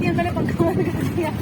दादी अंकल ने पंखा बंद कर दिया।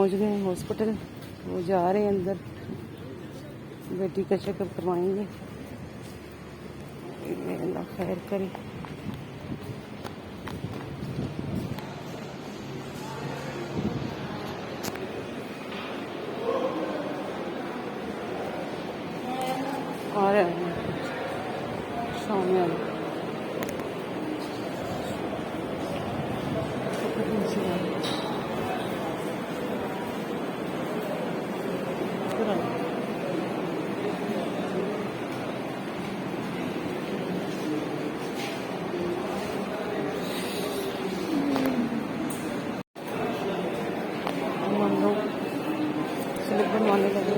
पहुंच गए हैं हॉस्पिटल। वो जा रहे हैं अंदर, बेटी का चेकअप करवाएंगे। अल्लाह खैर करे। आ रहे हैं सामने वाले। हम लोग स्लिप बनवाने लगे।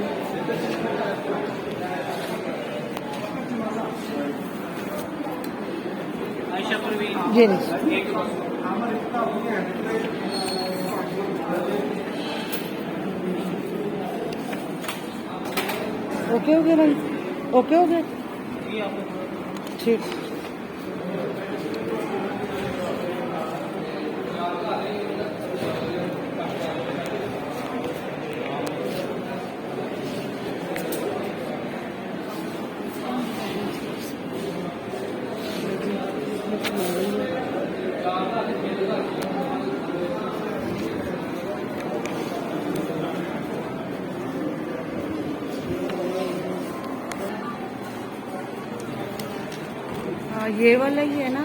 ये ओके हो गया भाई, ओके हो गया, ठीक। हाँ ये वाला ही है ना,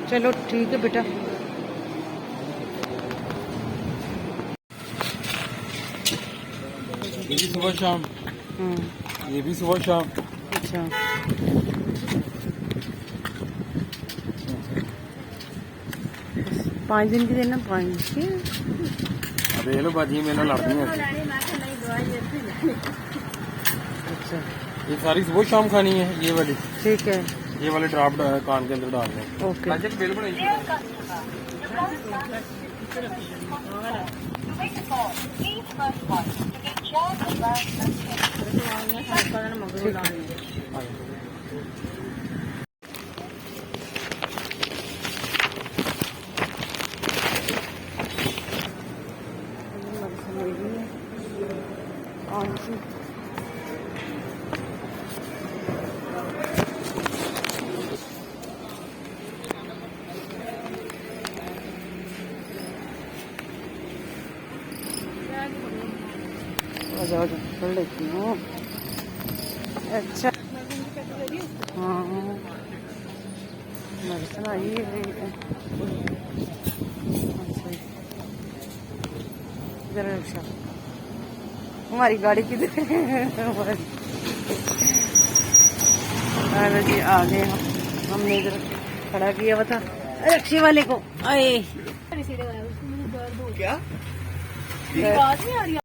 चलो ठीक है बेटा। ये भी सुबह शाम, ये भी सुबह शाम। अच्छा, पाँच दिन की देना, 5 की। अब ये लो बाजी मेरे नाल लड़नी है। अच्छा, ये सारी सुबह शाम खानी है ये वाली। ठीक है, ये वाले ड्रॉप कान के अंदर डालने हैं। ओके। बिल बनाइए। जाओ कर लेती हूँ। अच्छा, हाँ मेडिसिन आई है। इधर रिक्शा, हमारी गाड़ी किधर है? अरे जी आ गए हम, हमने इधर खड़ा किया हुआ था रिक्शे वाले को। आए क्या बात नहीं आ रही।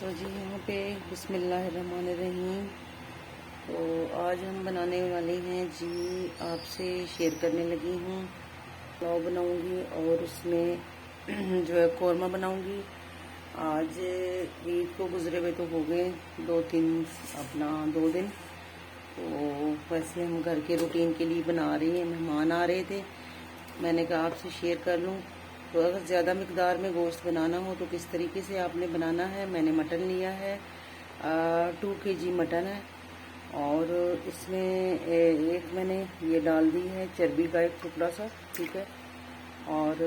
तो जी यहाँ पे बिस्मिल्लाहिर्रहमानिर्रहीम। तो आज हम बनाने वाले हैं जी, आपसे शेयर करने लगी हूँ। पुलाव बनाऊँगी और उसमें जो है कौरमा बनाऊँगी। आज ईद को गुजरे हुए तो हो गए 2 दिन। तो वैसे हम घर के रूटीन के लिए बना रही हैं। मेहमान आ रहे थे, मैंने कहा आपसे शेयर कर लूँ। तो अगर ज़्यादा मिकदार में गोश्त बनाना हो तो किस तरीके से आपने बनाना है। मैंने मटन लिया है, 2 kg मटन है और इसमें एक मैंने ये डाल दी है चर्बी का एक टुकड़ा सा, ठीक है। और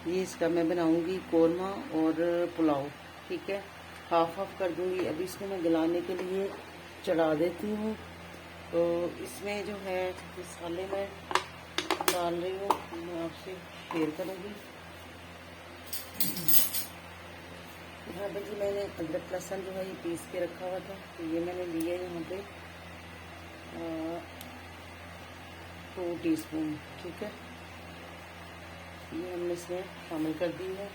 ये इसका मैं बनाऊंगी कौरमा और पुलाव, ठीक है। हाफ हाफ कर दूंगी। अभी इसको मैं गलाने के लिए चढ़ा देती हूँ। तो इसमें जो है मसाले मैं डाल रही हूँ, मैं आपसे शेयर करूँगी। यहाँ पे जी मैंने अदरक लहसुन जो है ये पीस के रखा हुआ था, तो ये मैंने लिया है यहाँ पे 2 टीस्पून, ठीक है। ये हमने इसमें शामिल कर दी है।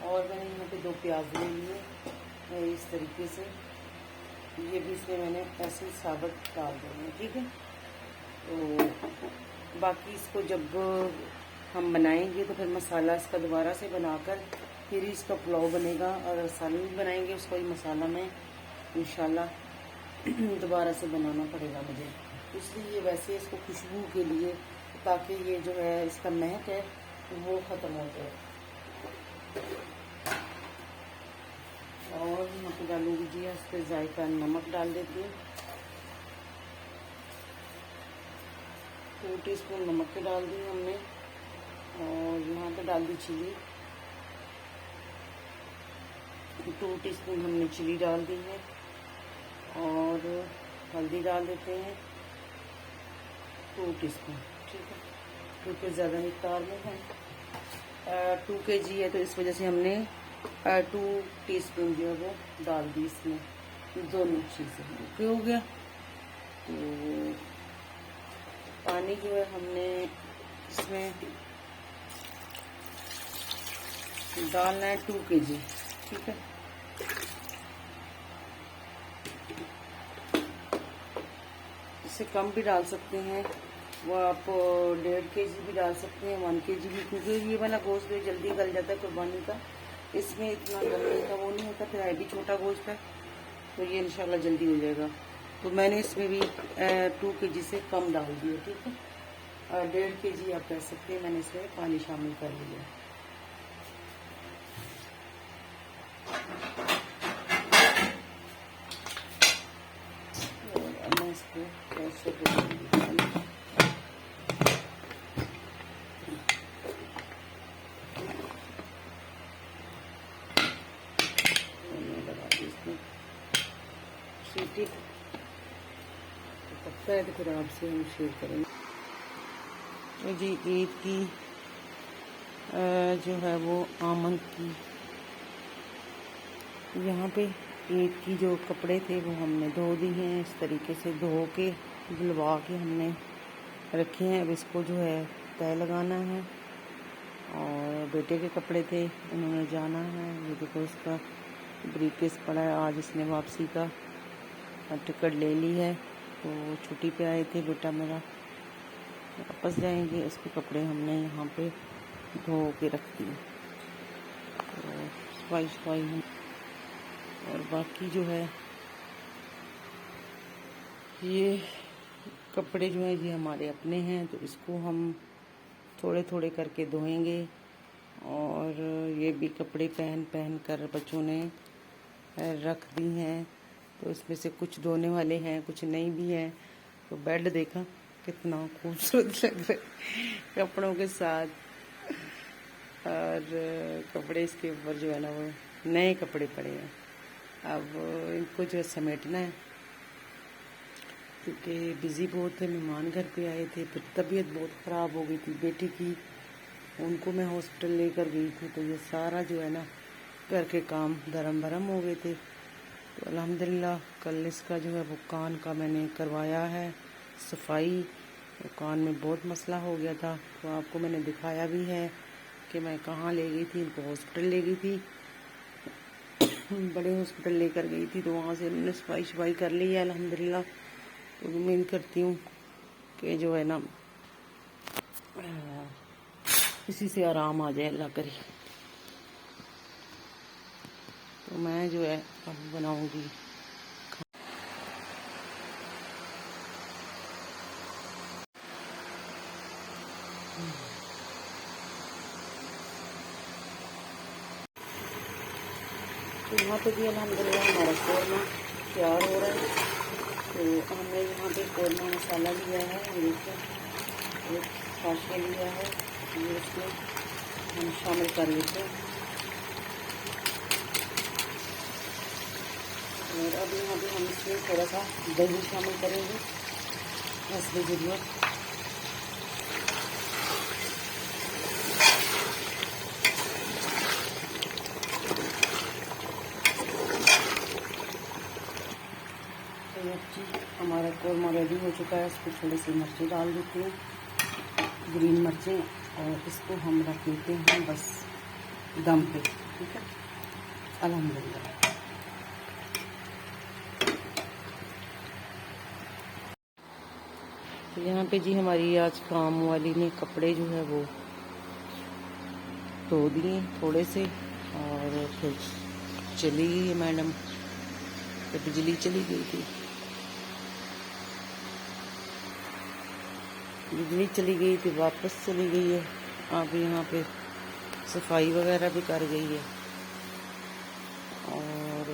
और मैंने यहाँ पे 2 प्याज ले लिए इस तरीके से, ये भी इसमें मैंने ऐसे साबुत डाल देंगे, ठीक है। तो बाकी इसको जब हम बनाएंगे तो फिर मसाला इसका दोबारा से बनाकर फिर इसका पुलाव बनेगा, और सालन भी बनाएंगे उसको ही मसाला में इंशाल्लाह दोबारा से बनाना पड़ेगा मुझे, इसलिए वैसे इसको खुशबू के लिए, ताकि ये जो है इसका महक है वो ख़त्म हो जाए। और यहाँ पे डालूंगी जी इस पर जायका नमक डाल देती हूँ, 2 टीस्पून नमक के डाल दी हमने। और यहाँ पे डाल दी चिली, 2 टीस्पून हमने चिली डाल दी है। और हल्दी डाल देते हैं 2 टीस्पून, ठीक है, क्योंकि ज़्यादा मिक़दार में है। 2 kg है तो इस वजह से हमने 2 टीस्पून जो है वो डाल दी इसमें, दोनों चीज़ें ओके हो गया। तो पानी जो है हमने इसमें डालना है 2 kg, ठीक है। इससे कम भी डाल सकते हैं, वो आप 1.5 kg भी डाल सकते हैं, 1 kg भी, क्योंकि ये वाला गोश्त भी जल्दी गल जाता है कुर्बानी का, इसमें इतना गलने का वो नहीं होता, फिर है भी छोटा गोश्त है तो ये इंशाल्लाह जल्दी हो जाएगा। तो मैंने इसमें भी 2 kg से कम डाल दिया, ठीक है। 1.5 kg आप कह सकते हैं, मैंने इसमें पानी शामिल कर लिया। और अब मैं इसको कैसे सीटी पकता है तो फिर आपसे हम शेयर करेंगे। तो जी ईद की जो है वो आमद की, यहाँ पे ईद की जो कपड़े थे वो हमने धो दिए हैं, इस तरीके से धो के धुलवा के हमने रखे हैं। अब इसको जो है तय लगाना है। और बेटे के कपड़े थे, उन्होंने जाना है, ये देखो इसका ब्रीफकेस पड़ा है, आज इसने वापसी का टिकट ले ली है। तो छुट्टी पे आए थे बेटा मेरा, वापस जाएंगे, उसके कपड़े हमने यहाँ पे धो के रख दिए। तो सफाई हम, और बाकी जो है ये कपड़े जो हैं ये हमारे अपने हैं, तो इसको हम थोड़े थोड़े करके धोएंगे। और ये भी कपड़े पहन कर बच्चों ने रख दी हैं, तो इसमें से कुछ धोने वाले हैं, कुछ नहीं भी हैं। तो बेड देखा कितना खूबसूरत लग रहा है कपड़ों के साथ, और कपड़े इसके ऊपर जो है ना वो नए कपड़े पड़े हैं। अब इनको जो है समेटना है, क्योंकि बिज़ी बहुत थे, मेहमान घर पे आए थे, फिर तबीयत बहुत ख़राब हो गई थी बेटी की, उनको मैं हॉस्पिटल लेकर गई थी। तो ये सारा जो है ना घर के काम धर्म भरम हो गए थे। तो अल्हम्दुलिल्लाह कल इसका जो है वो कान का मैंने करवाया है सफाई, तो कान में बहुत मसला हो गया था, तो आपको मैंने दिखाया भी है। कि मैं कहाँ ले गई थी, इनको हॉस्पिटल ले गई थी, बड़े हॉस्पिटल लेकर गई थी। तो वहाँ से उन्होंने सफाई कर ली है अल्हम्दुलिल्लाह। तो उम्मीद करती हूँ कि जो है ना इसी से आराम आ जाए, अल्लाह करे। तो मैं जो है अब बनाऊँगी। तो यहाँ पे भी अल्हम्दुलिल्लाह हमारा कौरमा तैयार हो रहा है। तो हमने यहाँ पे कौरमा मसाला लिया है, एक साशा लिया है, ये उसमें हम शामिल कर लेते हैं। और अब यहाँ पे हम इसमें थोड़ा सा दही शामिल करेंगे हस्बे ज़रूरत। हमारा कौरमा रेडी हो चुका है। इसको थोड़ी सी मिर्ची डाल देते हैं, ग्रीन मिर्चें, और इसको हम रख देते हैं बस दम पे। ठीक है, अल्हम्दुलिल्लाह। तो यहाँ पे जी हमारी आज काम वाली ने कपड़े जो है वो धो दिए थोड़े से, और फिर चली गई मैडम। तो बिजली चली गई थी, बिजली चली गई थी, वापस चली गई है। अब यहाँ पे सफाई वगैरह भी कर गई है। और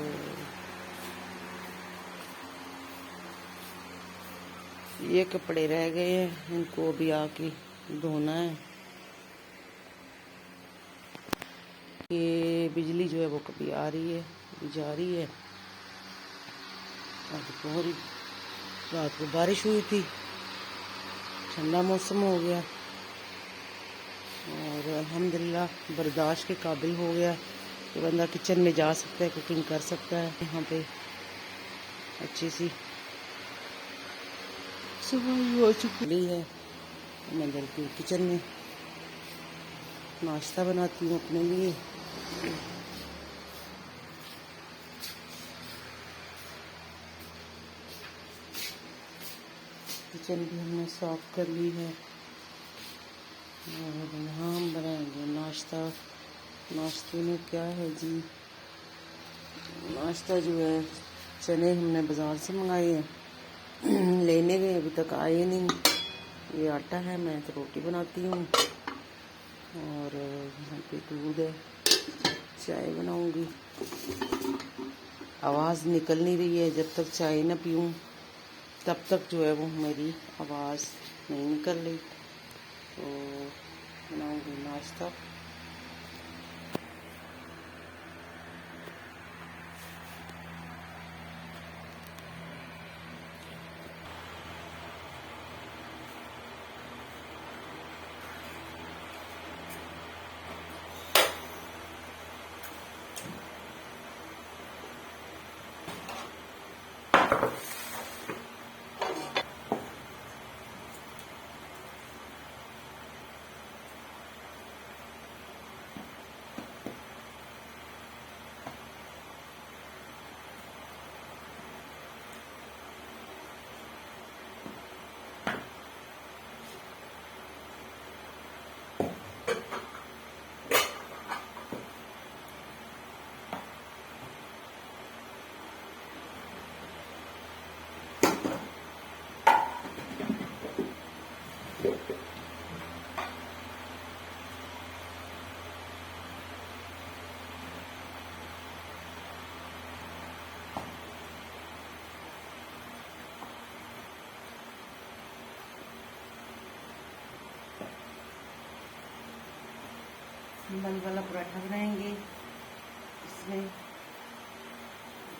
ये कपड़े रह गए हैं, इनको अभी आके धोना है। ये बिजली जो है वो कभी आ रही है, कभी जा रही है। आज बहुत रात को बारिश हुई थी, ठंडा मौसम हो गया, और अल्हम्दुलिल्लाह बर्दाश्त के काबिल हो गया। तो बंदा किचन में जा सकता है, कुकिंग कर सकता है। यहाँ पे अच्छी सी सफाई हो चुकी है। मैं चलती हूँ किचन में, नाश्ता बनाती हूँ अपने लिए। किचन भी हमने साफ कर ली है, और यहाँ हम बनाएंगे नाश्ता। नाश्ते में क्या है जी, नाश्ता जो है चने हमने बाज़ार से मंगाए हैं, लेने गए अभी तक आए नहीं। ये आटा है, मैं तो रोटी बनाती हूँ, और यहाँ पे दूध है, चाय बनाऊँगी। आवाज़ निकल नहीं रही है, जब तक चाय ना पीऊँ तब तक जो है वो मेरी आवाज़ नहीं निकल रही। तो बनाऊँगी नाश्ता। बल वाला पराठा बनाएंगे, इसमें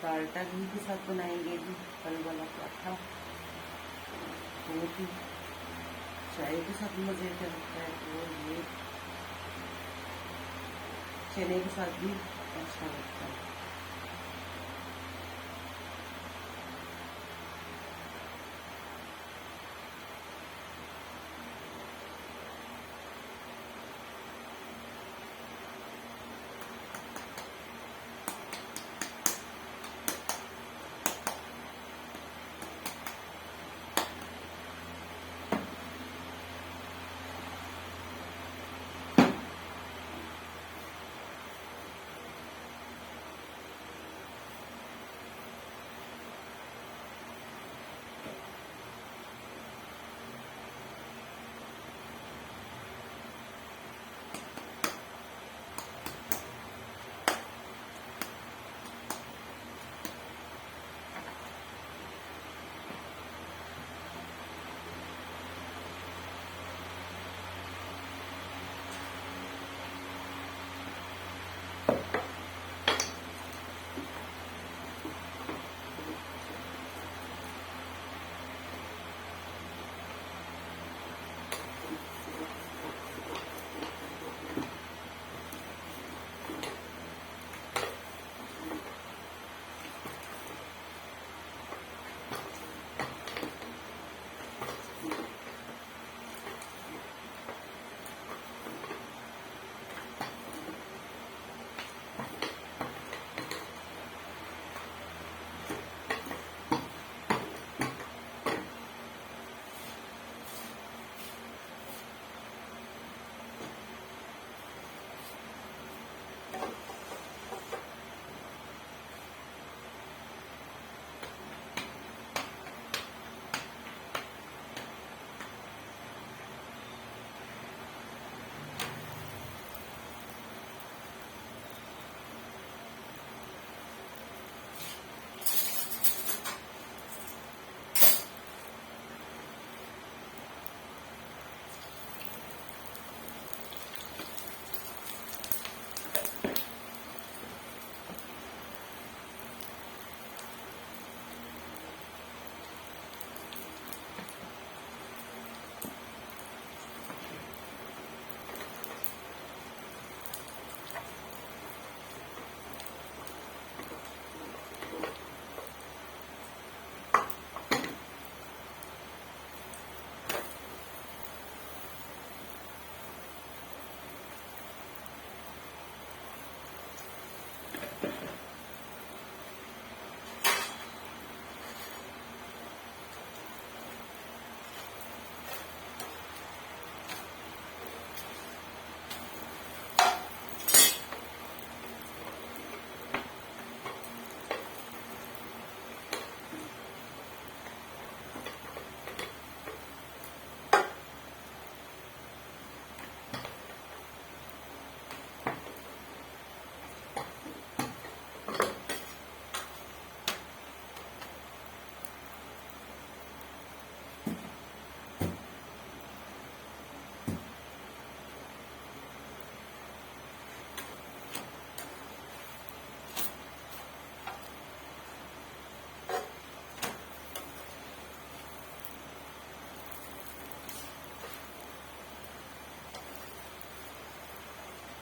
डालटा घी के साथ बनाएंगे जी बल वाला पराठा। बहुत ही चाय के साथ मज़े का लगता है, और ये चने के साथ भी अच्छा लगता है।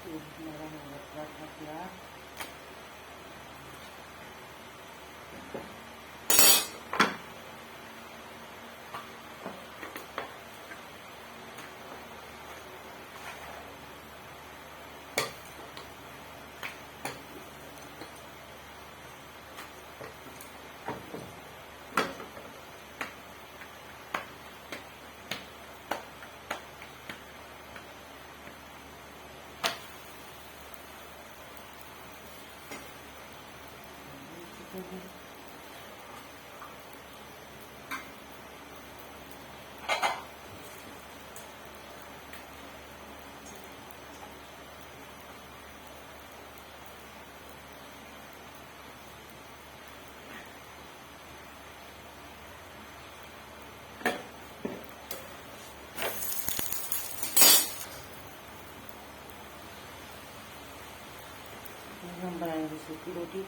मेरा पराठा तैयार। हम बनाएंगे सूखी रोटी।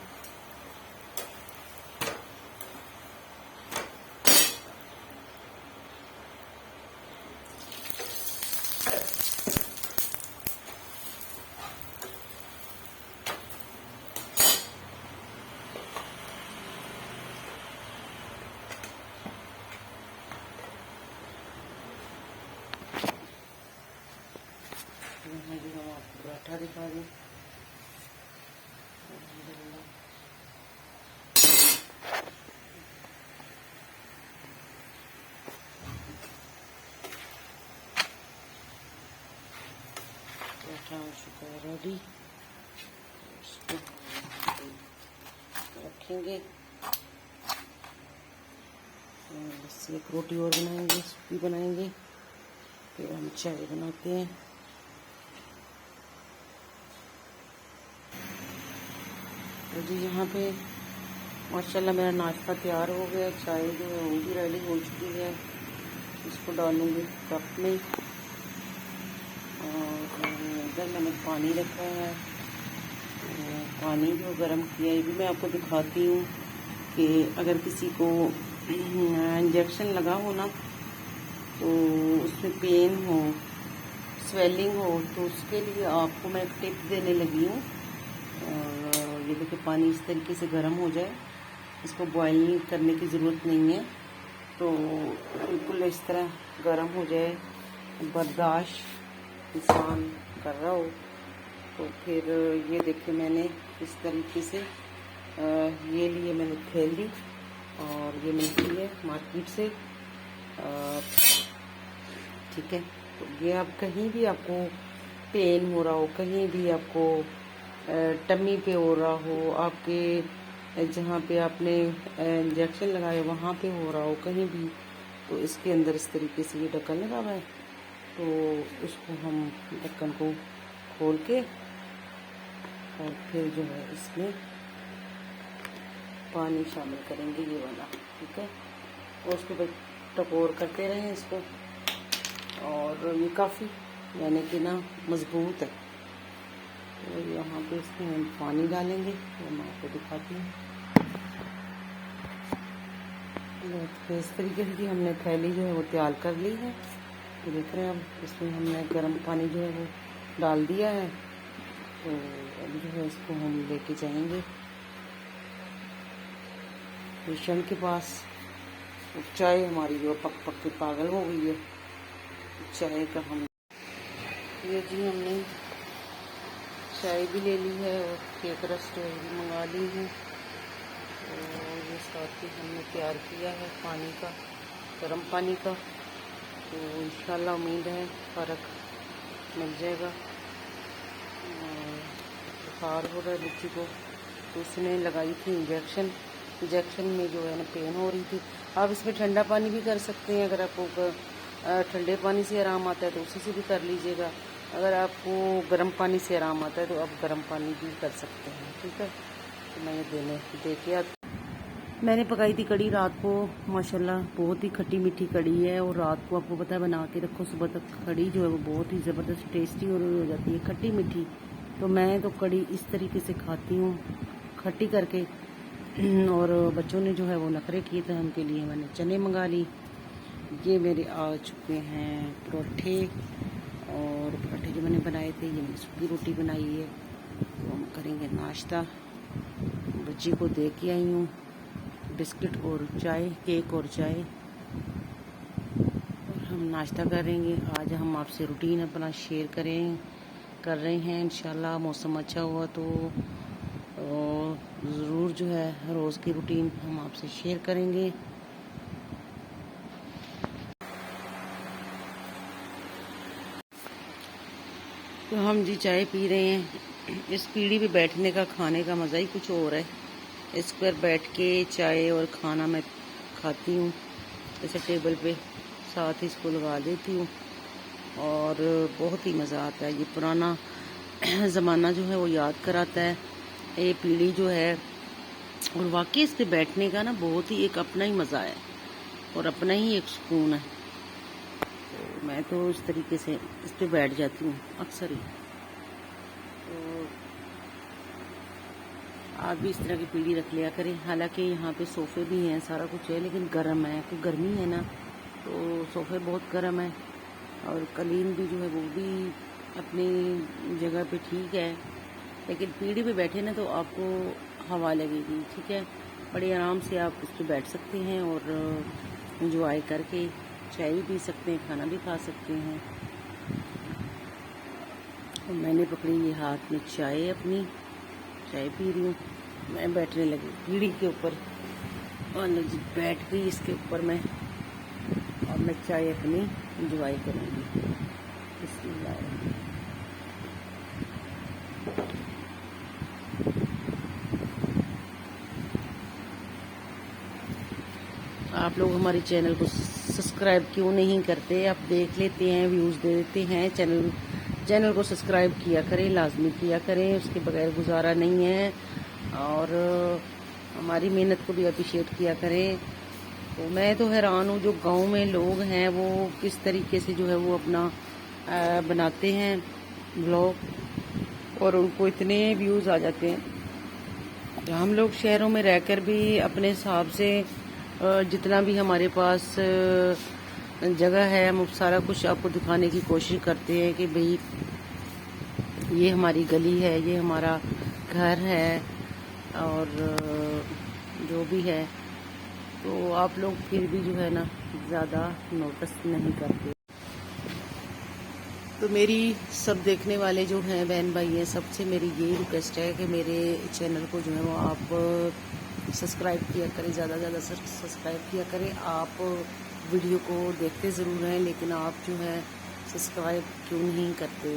यहाँ भी हम आपको पराठा दिखा दें। पराठा हो चुका है रेडी। इसको रखेंगे। बस एक रोटी और बनाएंगे, सूखी बनाएंगे, फिर हम चाय बनाते हैं। तो जी यहाँ पे माशाल्लाह मेरा नाश्ता तैयार हो गया। चाय जो है वो भी रेडी हो चुकी है। इसको डालूंगी कप में और इधर मैंने पानी रखा है। पानी जो गर्म किया है ये भी मैं आपको दिखाती हूँ कि अगर किसी को इंजेक्शन लगा हो ना तो उसमें पेन हो, स्वेलिंग हो, तो उसके लिए आपको मैं एक टिप देने लगी हूँ। ये देखिए पानी इस तरीके से गर्म हो जाए, इसको बॉईल करने की ज़रूरत नहीं है। तो बिल्कुल इस तरह गर्म हो जाए, बर्दाश्त इंसान कर रहा हो तो फिर ये देखिए मैंने इस तरीके से ये लिए मैंने थैली और ये मिलती है मार्केट से। ठीक है, तो ये आप कहीं भी आपको पेन हो रहा हो, कहीं भी आपको टम्मी पे हो रहा हो, आपके जहाँ पे आपने इंजेक्शन लगाया वहाँ पे हो रहा हो, कहीं भी, तो इसके अंदर इस तरीके से ये ढक्कन लगा हुआ है। तो इसको हम ढक्कन को खोल के और फिर जो है इसमें पानी शामिल करेंगे, ये वाला, ठीक है। और उसको फिर टकोर करते रहें इसको। और ये काफ़ी यानी कि ना मज़बूत है। तो यहाँ पे इसमें हम पानी डालेंगे, वो मैं आपको दिखाती हूँ। तो इस तरीके से हमने थैली जो है वो तैयार कर ली है। तो देख रहे हैं अब इसमें हमने गर्म पानी जो है वो डाल दिया है। तो अब जो है इसको हम लेके जाएंगे पेशेंट के पास। तो चाय हमारी जो पक पक के पागल हो गई है चाय का। हम ये जी हमने चाय भी ले ली है और केक रस जो है भी मंगा ली है। और ये साथ ही हमने तैयार किया है पानी का, गर्म पानी का। तो इंशाल्लाह उम्मीद है फ़र्क मिल जाएगा। बुखार हो रहा है बच्ची को, तो उसने लगाई थी इंजेक्शन में जो है ना पेन हो रही थी। आप इसमें ठंडा पानी भी कर सकते हैं, अगर आपको ठंडे पानी से आराम आता है तो उसी से भी कर लीजिएगा। अगर आपको गर्म पानी से आराम आता है तो आप गर्म पानी भी कर सकते हैं, ठीक है। तो मैं ये दे के मैंने पकाई थी कड़ी रात को, माशाल्लाह बहुत ही खट्टी मीठी कड़ी है। और रात को आपको पता है बना के रखो, सुबह तक कड़ी जो है वो बहुत ही ज़बरदस्त टेस्टी हो जाती है, खट्टी मीठी। तो मैं तो कड़ी इस तरीके से खाती हूँ, खट्टी करके। और बच्चों ने जो है वो नखरे किए थे, उनके लिए मैंने चने मंगा ली। ये मेरे आ चुके हैं परोठे, और परोठे जो मैंने बनाए थे, ये मैंने सूखी रोटी बनाई है। तो हम करेंगे नाश्ता। बच्ची को दे के आई हूँ बिस्किट और चाय, केक और चाय, और हम नाश्ता करेंगे। आज हम आपसे रूटीन अपना शेयर कर रहे हैं। इंशाल्लाह मौसम अच्छा हुआ तो ज़रूर जो है रोज़ की रूटीन हम आपसे शेयर करेंगे। तो हम जी चाय पी रहे हैं। इस पीढ़ी पे बैठने का, खाने का मज़ा ही कुछ और है। इस पर बैठ के चाय और खाना मैं खाती हूँ, ऐसे टेबल पे साथ ही इसको लगा देती हूँ और बहुत ही मज़ा आता है। ये पुराना ज़माना जो है वो याद कराता है ये पीढ़ी जो है। और वाकई इस पे बैठने का ना बहुत ही एक अपना ही मज़ा है और अपना ही एक सुकून है। तो मैं तो इस तरीके से इस पे बैठ जाती हूँ अक्सर ही। तो आप भी इस तरह की पीढ़ी रख लिया करें। हालांकि यहाँ पे सोफ़े भी हैं, सारा कुछ है, लेकिन गर्म है, तो गर्मी है ना, तो सोफ़े बहुत गर्म है। और कलीन भी जो है वो भी अपनी जगह पे ठीक है, लेकिन पीढ़ी पे बैठे ना तो आपको हवा लगेगी, ठीक है। बड़े आराम से आप उस पर बैठ सकते हैं और इंजॉय करके चाय भी पी सकते हैं, खाना भी खा सकते हैं। और मैंने पकड़ी ये हाथ में चाय, अपनी चाय पी रही हूँ। मैं बैठने लगी पीढ़ी के ऊपर और बैठ गई इसके ऊपर मैं, और मैं चाय अपनी इंजॉय करूँगी। बिस्मिल्लाह। आप लोग हमारे चैनल को सब्सक्राइब क्यों नहीं करते? आप देख लेते हैं, व्यूज़ दे देते हैं, चैनल को सब्सक्राइब किया करें, लाजमी किया करें, उसके बगैर गुजारा नहीं है। और हमारी मेहनत को भी अप्रिशिएट किया करें। तो मैं तो हैरान हूँ, जो गांव में लोग हैं वो किस तरीके से जो है वो अपना बनाते हैं ब्लॉग और उनको इतने व्यूज़ आ जाते हैं। हम लोग शहरों में रहकर भी अपने हिसाब से जितना भी हमारे पास जगह है, हम सारा कुछ आपको दिखाने की कोशिश करते हैं कि भाई ये हमारी गली है, ये हमारा घर है और जो भी है। तो आप लोग फिर भी जो है ना ज़्यादा नोटिस नहीं करते। तो मेरी सब देखने वाले जो हैं बहन भाई हैं, सबसे मेरी यही रिक्वेस्ट है कि मेरे चैनल को जो है वो आप सब्सक्राइब किया करें, ज़्यादा ज़्यादा सब्सक्राइब किया करें। आप वीडियो को देखते ज़रूर हैं, लेकिन आप जो है सब्सक्राइब क्यों नहीं करते?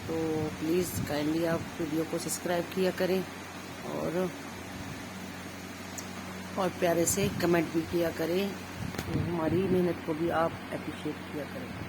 तो प्लीज़ काइंडली आप वीडियो को सब्सक्राइब किया करें और प्यारे से कमेंट भी किया करें, तो हमारी मेहनत को भी आप अप्रिशिएट किया करें।